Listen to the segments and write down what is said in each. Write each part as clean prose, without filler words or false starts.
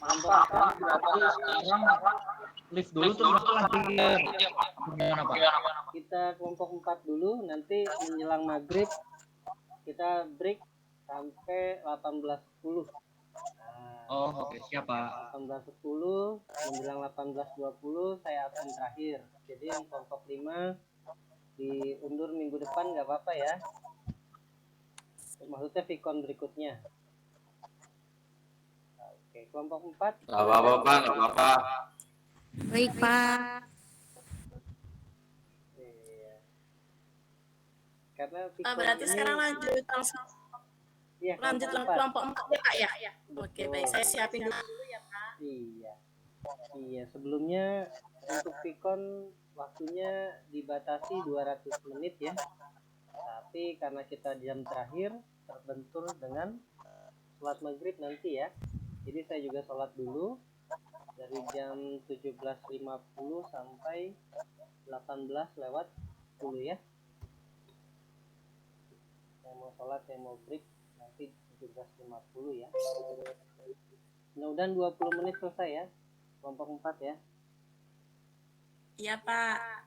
Kelompok 4 berarti sekarang lift dulu tuh lagi gimana Pak? Kita kelompok 4 dulu, nanti menjelang maghrib kita break sampai 18.10. Oh oke, siap Pak. 18.10 menjelang 18.20 saya absen terakhir. Jadi yang kelompok 5 diundur minggu depan nggak apa-apa ya. Maksudnya Vicon berikutnya. Oke, kelompok 4. Nggak apa-apa Pak, nggak apa-apa. Baik, Pak. Iya. Karena Vicon Berarti ini, sekarang lanjut langsung. iya, Lanjut kelompok 4 ya, Kak ya? Oke, Betul. baik. Saya siapin dulu ya, Pak. Iya. Iya, sebelumnya untuk Vicon waktunya dibatasi 200 menit ya. Tapi karena kita jam terakhir terbentur dengan sholat maghrib nanti ya. Jadi saya juga sholat dulu dari jam 17.50 sampai 18:10 ya. Saya mau sholat, saya mau break nanti 17.50 ya. Mudah-mudahan 20 menit selesai ya. Kelompok 4 ya. Iya, Pak.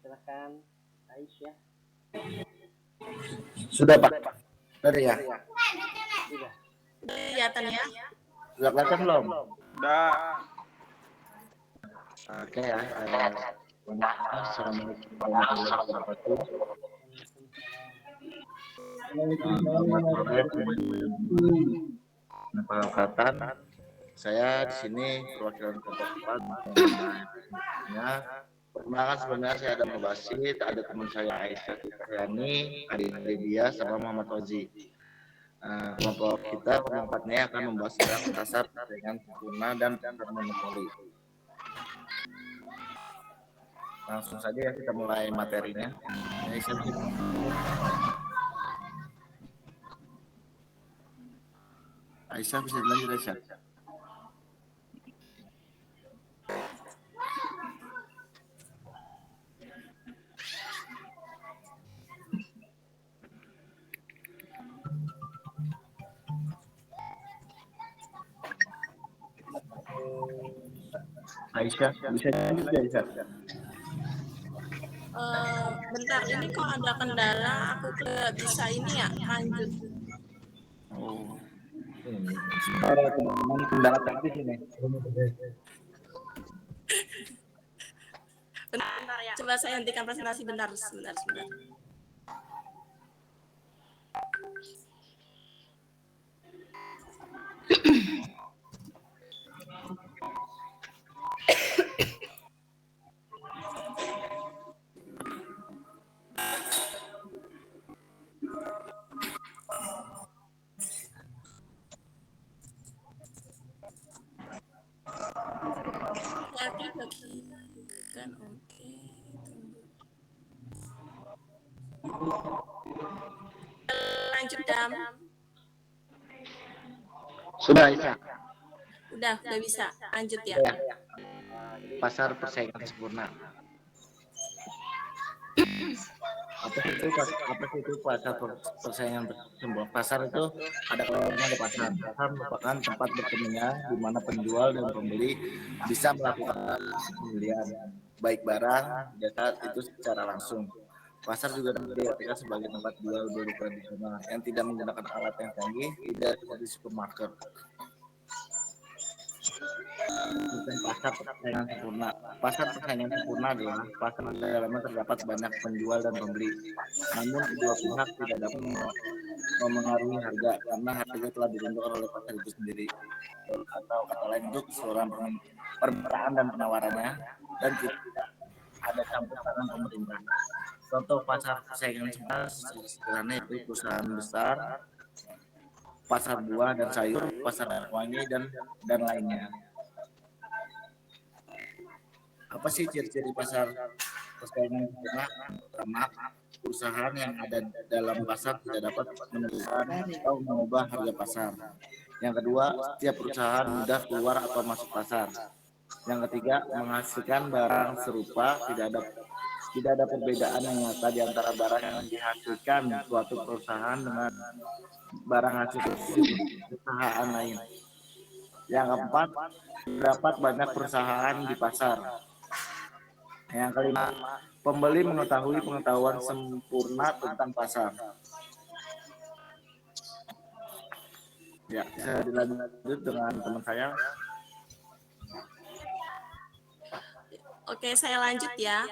Silakan Aisyah. Sudah Pak. Tadi ya. Sudah. Kelihatan ya? Sudah kelihatan belum? Udah. Oke ya. Assalamualaikum warahmatullahi wabarakatuh. Perangkatan. Saya di sini perwakilan kelompok 4. Ya, perkenalkan sebenarnya saya ada Basit, ada teman saya Aisyah Tikrani, adik dia sama Muhammad Ozi. Kelompok kita kelompoknya akan membahas tentang pasar dengan sempurna dan monopoli. Langsung saja ya kita mulai materinya. Aisyah bisa dilanjut Aisyah. Aisyah bisa lanjut ya Aisyah. Bentar, ini kok ada kendala, aku nggak bisa ini ya, lanjut. Oh. Ada teman-teman kendala teknis ini. Bentar ya. Coba saya hentikan presentasi bentar. Kan oke. Lanjut Dam. Sudah Aisyah. Udah bisa. Lanjut ya. Pasar persaingan sempurna. Apa itu pasar persaingan sempurna? Pasar itu ada pasar. Pasar merupakan tempat bertemunya di mana penjual dan pembeli bisa melakukan pembelian baik barang, jasa itu secara langsung. Pasar juga dapat diartikan sebagai tempat jual beli tradisional yang tidak menggunakan alat yang canggih, tidak seperti supermarket. Pasar persaingan sempurna. Pasar persaingan sempurna adalah pasar di dalamnya terdapat banyak penjual dan pembeli. Namun kedua pihak tidak dapat memengaruhi harga karena harga telah ditentukan oleh pasar itu sendiri. Atau kata lain untuk keseluruhan permintaan dan penawarannya dan tidak ada campur tangan pemerintah. Contoh pasar persaingan sempurna sederhana itu perusahaan besar, pasar buah dan sayur, pasar wangi dan lainnya. Apa sih ciri-ciri pasar persaingan sempurna? Pertama, perusahaan yang ada dalam pasar tidak dapat menentukan atau mengubah harga pasar. Yang kedua, setiap perusahaan mudah keluar atau masuk pasar. Yang ketiga, menghasilkan barang serupa, tidak ada perbedaan yang nyata di antara barang yang dihasilkan suatu perusahaan dengan barang hasil perusahaan lain. Yang keempat, terdapat banyak perusahaan di pasar. Yang kelima, pembeli mengetahui pengetahuan sempurna tentang pasar. Ya, saya dilanjut dengan teman saya. Oke, saya lanjut ya.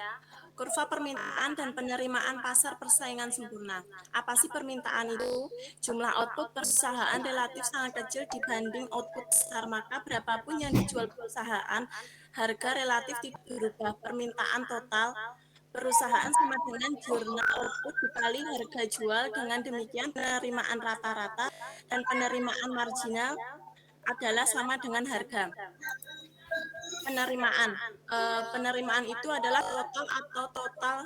Kurva permintaan dan penerimaan pasar persaingan sempurna. Apa sih permintaan itu? Jumlah output perusahaan relatif sangat kecil dibanding output besar, maka berapapun yang dijual perusahaan, harga relatif tidak berubah. Permintaan total perusahaan sama dengan jurnal output dikali harga jual. Dengan demikian penerimaan rata-rata dan penerimaan marginal adalah sama dengan harga. Penerimaan itu adalah total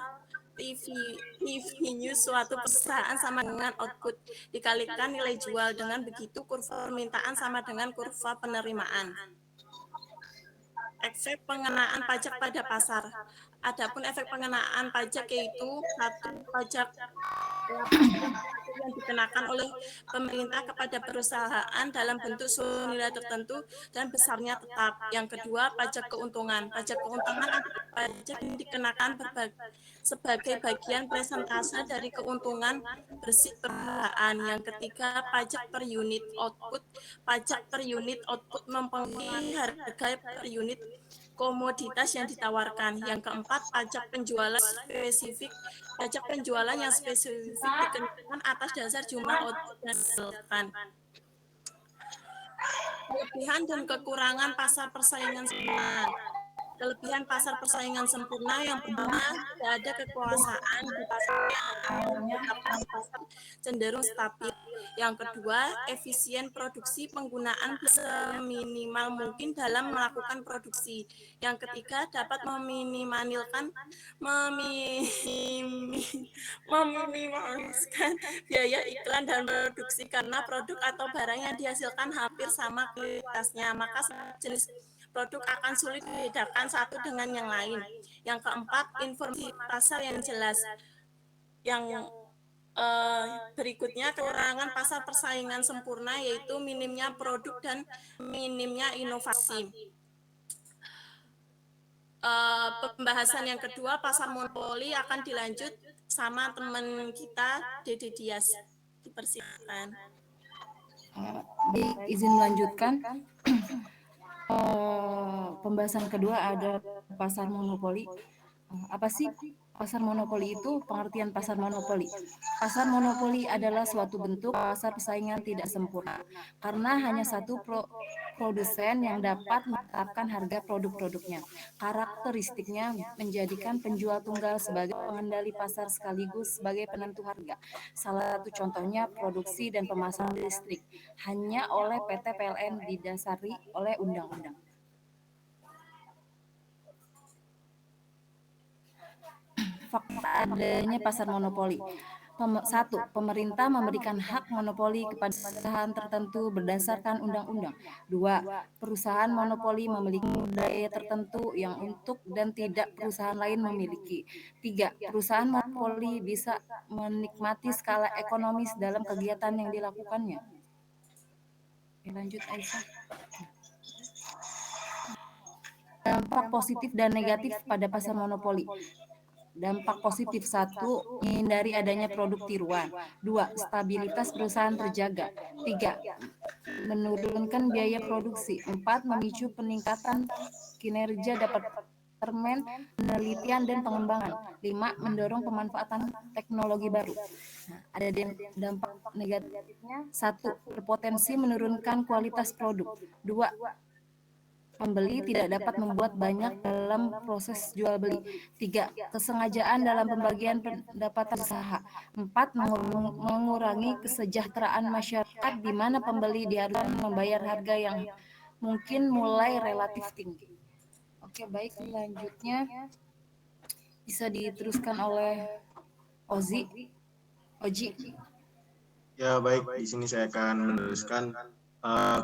revenue suatu perusahaan sama dengan output dikalikan nilai jual. Dengan begitu kurva permintaan sama dengan kurva penerimaan. Efek pengenaan pajak pada pasar. Adapun efek pengenaan pajak yaitu satu, pajak yang dikenakan oleh pemerintah kepada perusahaan dalam bentuk suatu nilai tertentu dan besarnya tetap. Yang kedua, pajak keuntungan. Pajak keuntungan adalah pajak yang dikenakan sebagai bagian persentase dari keuntungan bersih perusahaan. Yang ketiga, pajak per unit output. Pajak per unit output mempengaruhi harga per unit komoditas yang ditawarkan. Yang keempat, pajak penjualan spesifik. Pajak penjualan yang spesifik dikenakan atas dasar jumlah output yang dihasilkan. Kelebihan dan kekurangan pasar persaingan sempurna. Kelebihan pasar persaingan sempurna yang pertama, tidak ada kekuasaan di pasar pasar cenderung stabil. Yang kedua, efisien produksi, penggunaan bisa minimal mungkin dalam melakukan produksi. Yang ketiga, dapat meminimalkan biaya iklan dan produksi karena produk atau barang yang dihasilkan hampir sama kualitasnya, maka jenis produk akan sulit dibedakan satu dengan yang lain. Yang keempat, informasi pasar yang jelas. Yang berikutnya, kekurangan pasar persaingan sempurna yaitu minimnya produk dan minimnya inovasi. Pembahasan yang kedua, pasar monopoli, akan dilanjut sama teman kita, Dede Dias. Dipersilakan. Baik, izin melanjutkan. Pembahasan kedua ada pasar monopoli. Apa sih pasar monopoli itu? Pengertian pasar monopoli. Pasar monopoli adalah suatu bentuk pasar persaingan tidak sempurna karena hanya satu produsen yang dapat menetapkan harga produk-produknya. Karakteristiknya menjadikan penjual tunggal sebagai pengendali pasar sekaligus sebagai penentu harga. Salah satu contohnya produksi dan pemasangan listrik hanya oleh PT PLN didasari oleh undang-undang. Fakta adanya pasar monopoli. 1. Pemerintah memberikan hak monopoli kepada perusahaan tertentu berdasarkan undang-undang. 2. Perusahaan monopoli memiliki daya tertentu yang untuk dan tidak perusahaan lain memiliki. 3. Perusahaan monopoli bisa menikmati skala ekonomis dalam kegiatan yang dilakukannya. Lanjut, Aisyah. Dampak positif dan negatif pada pasar monopoli. Dampak positif: 1. Menghindari adanya produk tiruan. 2. Stabilitas perusahaan terjaga. 3. Menurunkan biaya produksi. 4. Memicu peningkatan kinerja departemen penelitian dan pengembangan. 5. Mendorong pemanfaatan teknologi baru. Nah, ada dampak negatifnya. 1. Berpotensi menurunkan kualitas produk. 2. Pembeli tidak dapat membuat banyak dalam proses jual beli. 3. Kesengajaan dalam pembagian pendapatan usaha. 4. Mengurangi kesejahteraan masyarakat di mana pembeli diharuskan membayar harga yang mungkin mulai relatif tinggi. Oke, baik, selanjutnya bisa diteruskan oleh Oji. Ya, baik, di sini saya akan meneruskan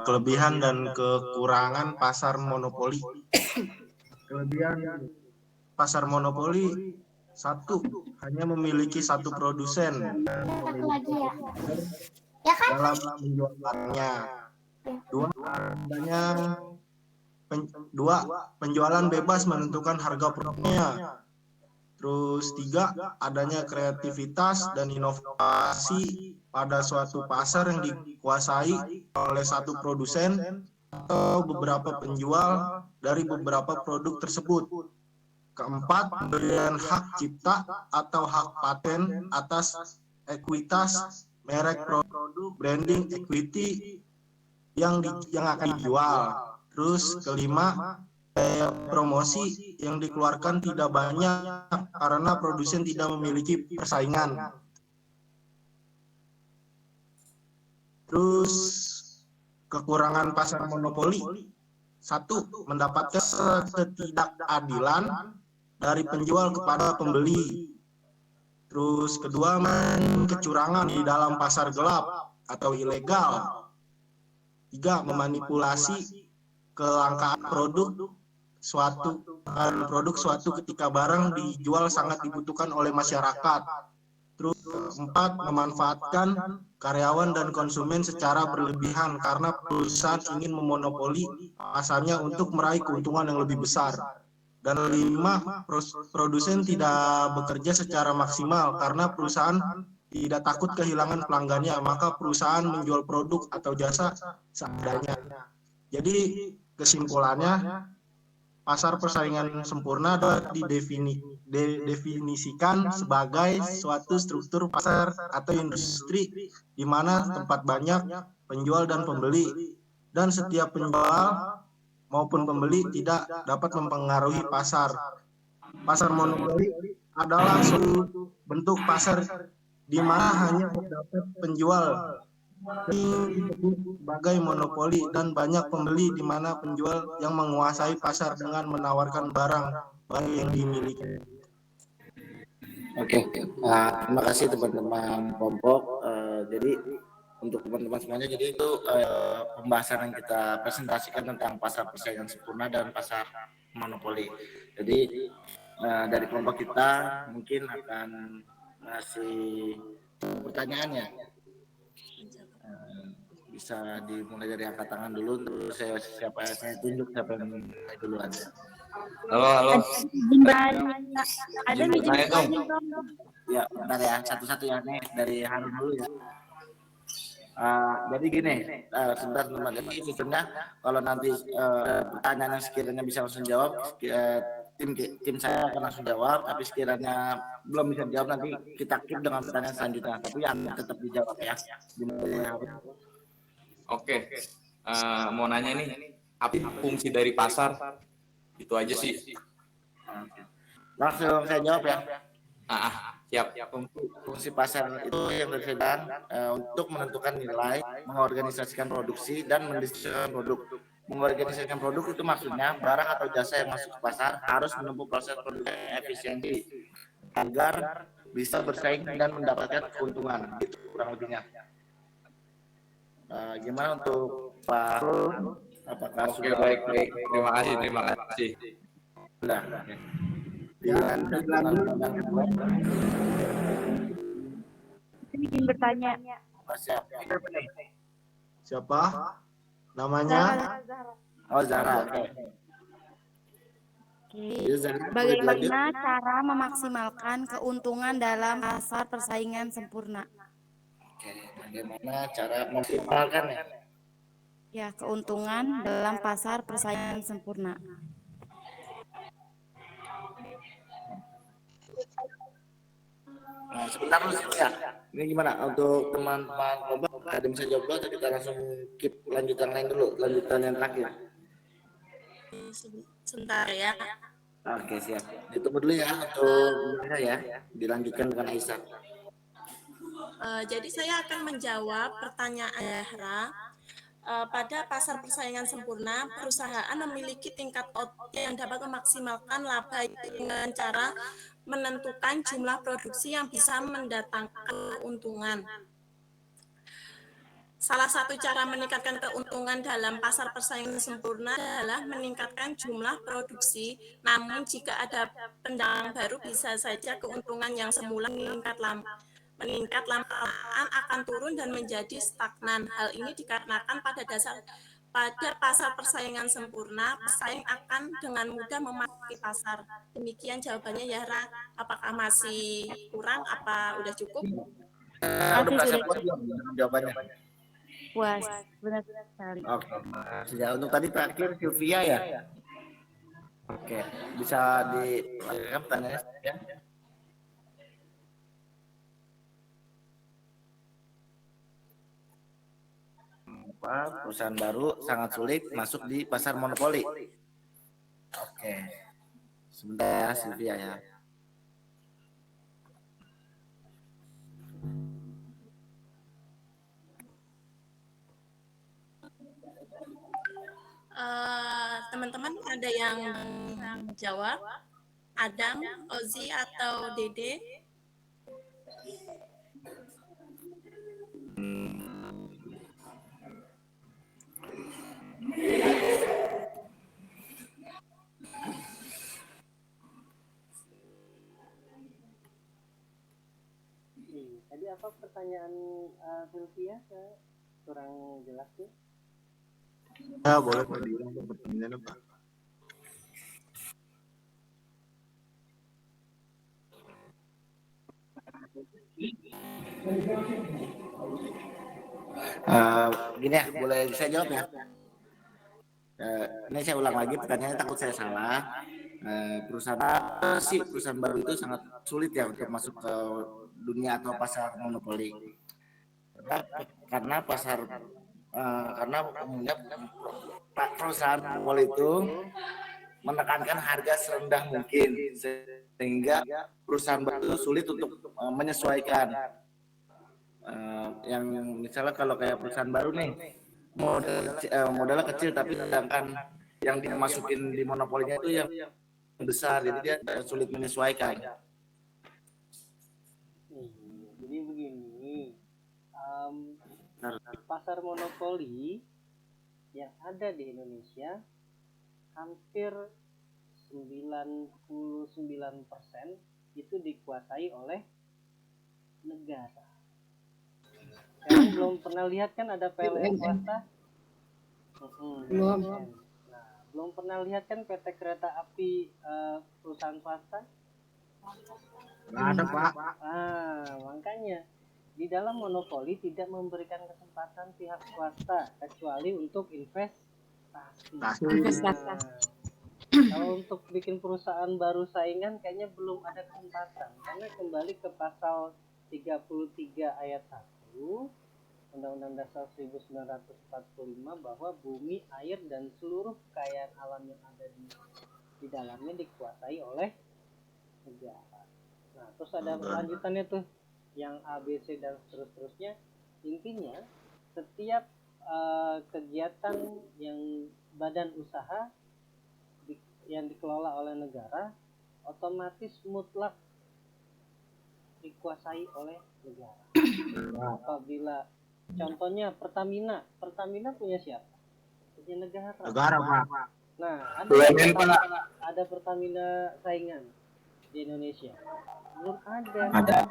kelebihan dan kekurangan pasar monopoli. Kelebihan pasar monopoli: 1. Hanya memiliki satu produsen dalam menjual barangnya. Dua, penjualan bebas menentukan harga produknya. Terus 3, adanya kreativitas dan inovasi pada suatu pasar yang dikuasai oleh satu produsen atau beberapa penjual dari beberapa produk tersebut. Keempat, pemberian hak cipta atau hak paten atas ekuitas merek produk, branding equity yang akan dijual. Terus kelima, promosi yang dikeluarkan tidak banyak karena produsen tidak memiliki persaingan. Terus kekurangan pasar monopoli. 1, mendapatkan ketidakadilan dari penjual kepada pembeli. Terus kedua, kecurangan di dalam pasar gelap atau ilegal. 3, memanipulasi kelangkaan produk suatu ketika barang dijual sangat dibutuhkan oleh masyarakat. Terus 4, memanfaatkan karyawan dan konsumen secara berlebihan karena perusahaan ingin memonopoli pasarnya untuk meraih keuntungan yang lebih besar. Dan 5, produsen tidak bekerja secara maksimal karena perusahaan tidak takut kehilangan pelanggannya, maka perusahaan menjual produk atau jasa seadanya. Jadi kesimpulannya, pasar persaingan sempurna dapat didefinisikan sebagai suatu struktur pasar atau industri di mana tempat banyak penjual dan pembeli, dan setiap penjual maupun pembeli tidak dapat mempengaruhi pasar. Pasar monopoli adalah suatu bentuk pasar di mana hanya terdapat penjual sebagai monopoli dan banyak pembeli di mana penjual yang menguasai pasar dengan menawarkan barang yang dimiliki. Oke, terima kasih teman-teman kelompok. Jadi untuk teman-teman semuanya, jadi itu pembahasan yang kita presentasikan tentang pasar persaingan sempurna dan pasar monopoli. Jadi dari kelompok kita mungkin akan ngasih pertanyaannya. Bisa dimulai dari angkat tangan dulu, terus saya tunjuk siapa yang mulai duluan. Halo. Ada izin dong. Ya, bentar ya, satu-satu ya nih, dari Harun dulu ya. Jadi gini, sebentar teman-teman. Jadi sistemnya kalau nanti pertanyaan yang sekiranya bisa langsung jawab, tim saya akan langsung jawab. Tapi sekiranya belum bisa dijawab, nanti kita keep dengan pertanyaan selanjutnya. Tapi yang tetap dijawab ya. Oke, mau nanya nih, apa fungsi dari pasar? Itu aja sih. Langsung saya jawab ya. Siap. Fungsi pasar itu yang berbeda untuk menentukan nilai, mengorganisasikan produksi dan mendistribusikan produk. Mengorganisasikan produk itu maksudnya barang atau jasa yang masuk ke pasar harus menempuh proses produksi yang efisiensi agar bisa bersaing dan mendapatkan keuntungan. Itu kurang lebihnya. Gimana untuk Pak Harun? Apakah Oke, baik. Terima kasih. Sudah. Ingin bertanya. Siapa? Namanya? Zara. Bagaimana cara memaksimalkan keuntungan dalam pasar persaingan sempurna? Bagaimana cara memaksimalkan Ya, keuntungan dalam pasar persaingan sempurna. Sebentar dulu ya. Ini gimana untuk teman-teman kelompok? Ada bisa jawab dulu atau kita langsung keep lanjutan lain dulu, lanjutan yang terakhir? Sebentar ya. Oke, siap. Ditunggu dulu ya untuk ya. Dilanjutkan dengan Aisyah. Jadi saya akan menjawab pertanyaan Zahra. Pada pasar persaingan sempurna, perusahaan memiliki tingkat output yang dapat memaksimalkan laba dengan cara menentukan jumlah produksi yang bisa mendatangkan keuntungan. Salah satu cara meningkatkan keuntungan dalam pasar persaingan sempurna adalah meningkatkan jumlah produksi. Namun jika ada pendatang baru, bisa saja keuntungan yang semula meningkat lambat. meningkat lama-kelamaan akan turun dan menjadi stagnan. Hal ini dikarenakan pada pasar persaingan sempurna, pesaing akan dengan mudah memasuki pasar. Demikian jawabannya ya, Ra. Apakah masih kurang? Apa udah cukup? Udah berhasil puas belum jawabannya? Puas, benar-benar sekali. Oke. Ya, untuk tadi terakhir Sylvia ya. Oke, bisa dilakukan pertanyaannya ya. Perusahaan baru sangat sulit masuk di pasar monopoli. Oke. Sebentar ya Sylvia ya. Teman-teman ada yang jawab? Adam, Ozi, atau Dede? Tadi apa pertanyaan Sylvia? Saya kurang jelas tuh. Ya, boleh Pak diulang pertanyaannya Pak. Gini ya, boleh saya jawab ya? Ini saya ulang lagi pertanyaannya, takut saya salah. Perusahaan baru itu sangat sulit ya untuk masuk ke dunia atau pasar monopoli. Karena karena umumnya perusahaan monopoli itu menekankan harga serendah mungkin sehingga perusahaan baru sulit untuk menyesuaikan. Yang misalnya kalau kayak perusahaan baru nih modalnya kecil tapi sedangkan yang dimasukin di monopolinya itu yang besar, jadi dia sulit menyesuaikan. Jadi begini, pasar monopoli yang ada di Indonesia hampir 99% itu dikuasai oleh negara. Kalian belum pernah lihat kan ada PLN swasta? Belum. Nah, belum pernah lihat kan PT Kereta Api perusahaan swasta? Nggak ada Pak. Makanya di dalam monopoli tidak memberikan kesempatan pihak swasta kecuali untuk investasi. Kalau untuk bikin perusahaan baru saingan kayaknya belum ada kesempatan, karena kembali ke pasal 33 ayat 1 Undang-Undang Dasar 1945 bahwa bumi, air, dan seluruh kekayaan alam yang ada di dalamnya dikuasai oleh negara. Nah, terus ada lanjutannya tuh yang A, B, C, dan seterusnya. Intinya setiap kegiatan yang badan usaha yang dikelola oleh negara otomatis mutlak dikuasai oleh negara. Apabila contohnya Pertamina punya siapa? Punya negara. Negara Pak. Nah, ada Pertamina saingan di Indonesia? Belum ada.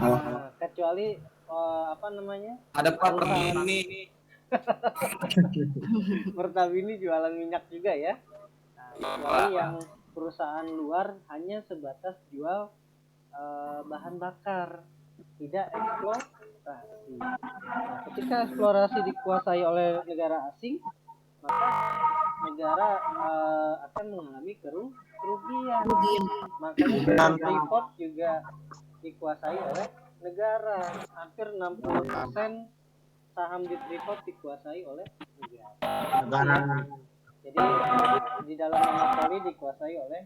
Nah, kecuali Ada Pertamini. Pertamini jualan minyak juga ya. Nah, kecuali yang perusahaan luar hanya sebatas jual bahan bakar, tidak eksplorasi. Nah, ketika eksplorasi dikuasai oleh negara asing, maka negara akan mengalami kerugian. Makanya Freeport juga dikuasai oleh negara. Hampir 60% saham di Freeport dikuasai oleh negara. Jadi di dalam monopoli dikuasai oleh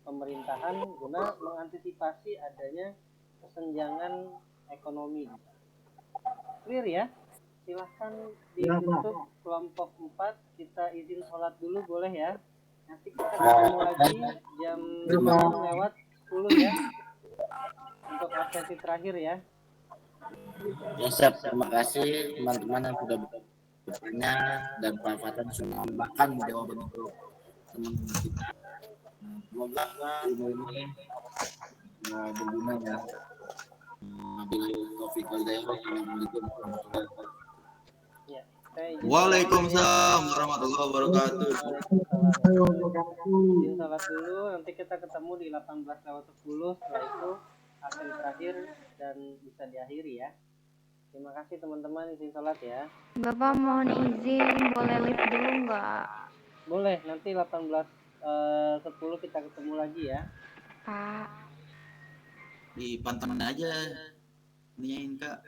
pemerintahan guna mengantisipasi adanya kesenjangan ekonomi. Clear ya? Silahkan ditutup kelompok 4. Kita izin sholat dulu boleh ya? Nanti kita ketemu lagi jam 6:10 ya, untuk absensi terakhir ya. Ya siap, terima kasih teman-teman yang sudah bertanya dan Pak Fatan sudah menambahkan jawaban itu teman-teman kita. Semoga ilmu ini berguna ya. Assalamualaikum warahmatullahi wabarakatuh. Ya, saya izin Waalaikumsalam warahmatullahi wabarakatuh. izin salat dulu, nanti kita ketemu di 18:10, setelah itu akan terakhir dan bisa diakhiri ya. Terima kasih teman-teman, izin salat ya. Bapak mohon izin, boleh live dulu nggak? Boleh, nanti 18:10 kita ketemu lagi ya. Pak, Di pantauan aja. Nanyain Kak.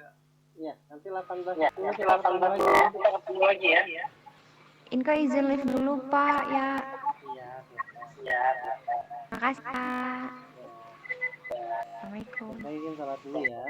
Ya, nanti 18:10 kita ketemu lagi ya. Inka izin live dulu Pak ya. Iya, Makasih Pak. Assalamualaikum. saya izin salat dulu ya.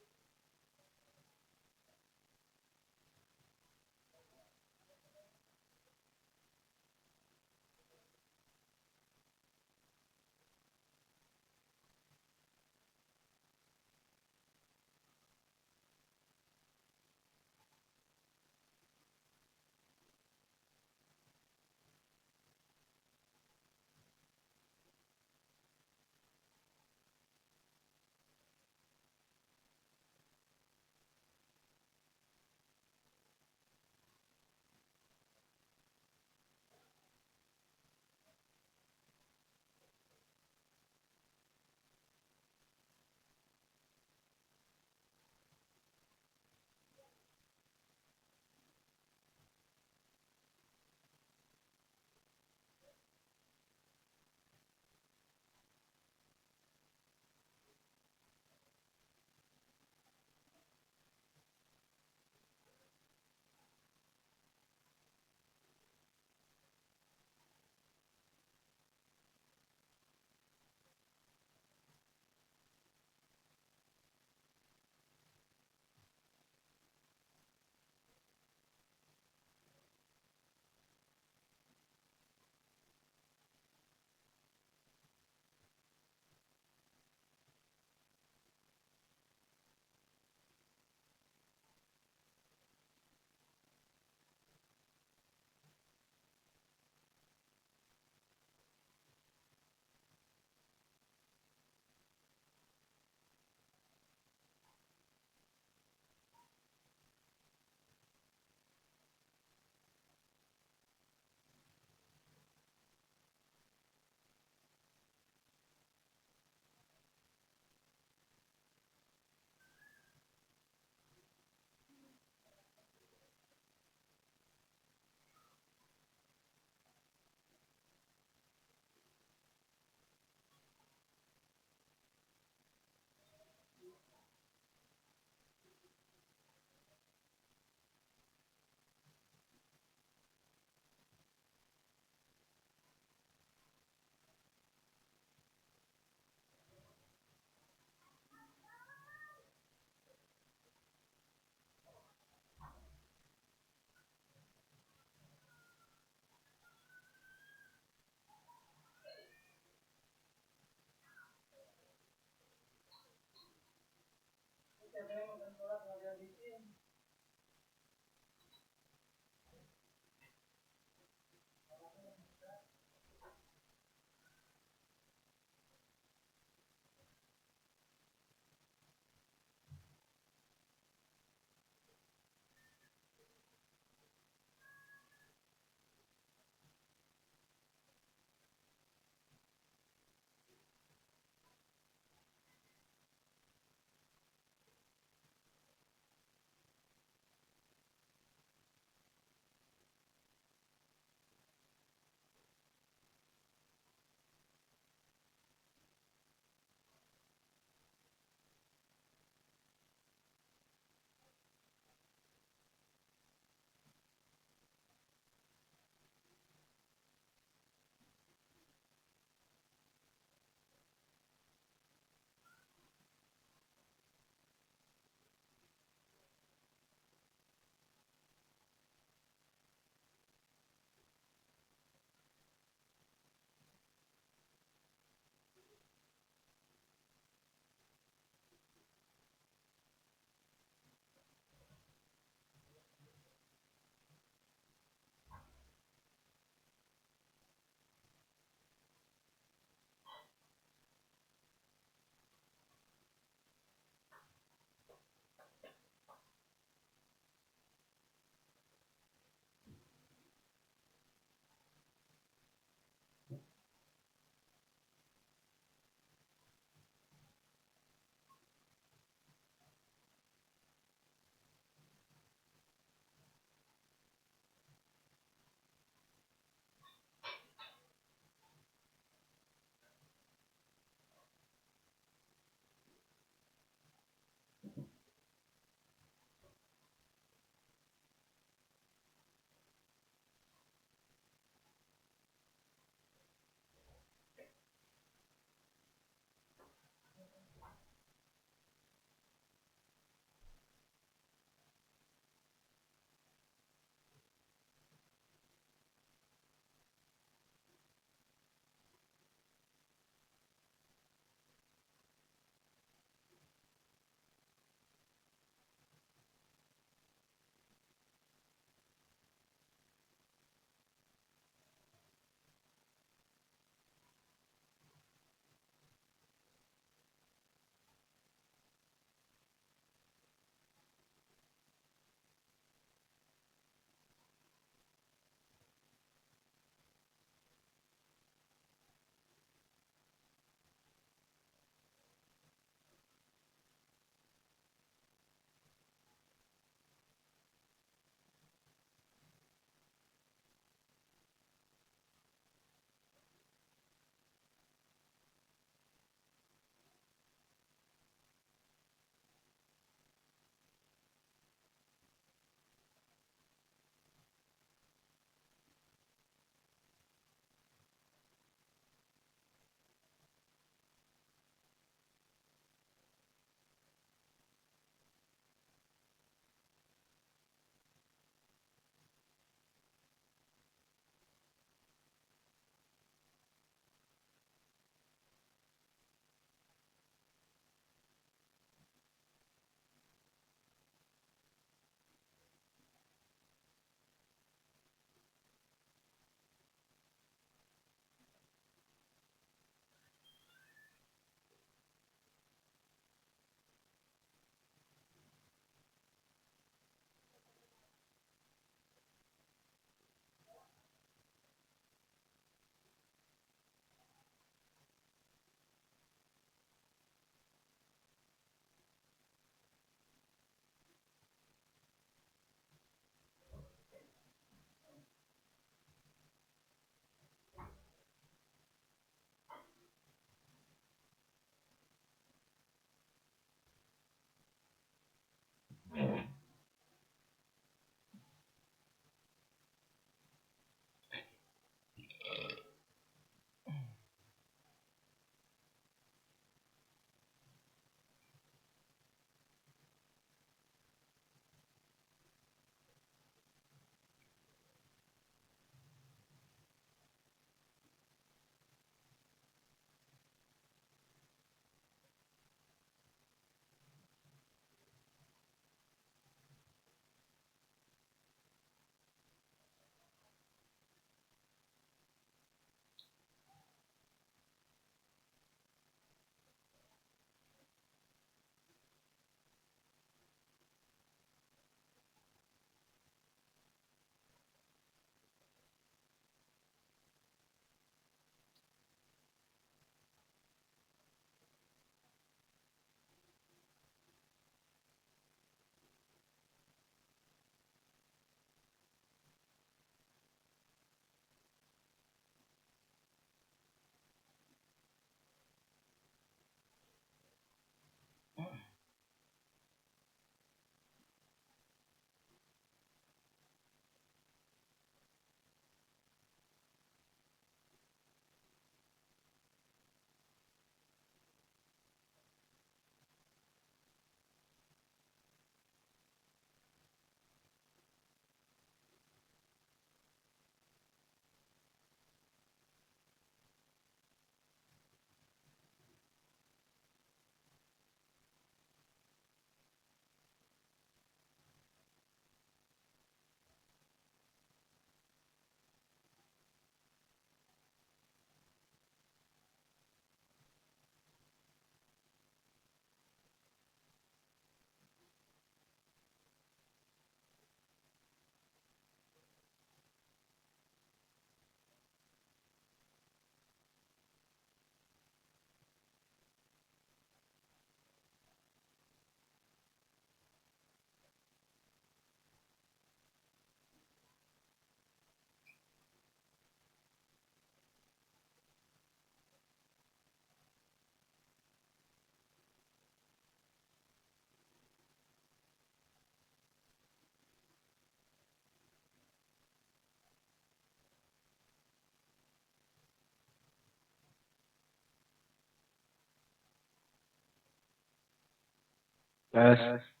Tes.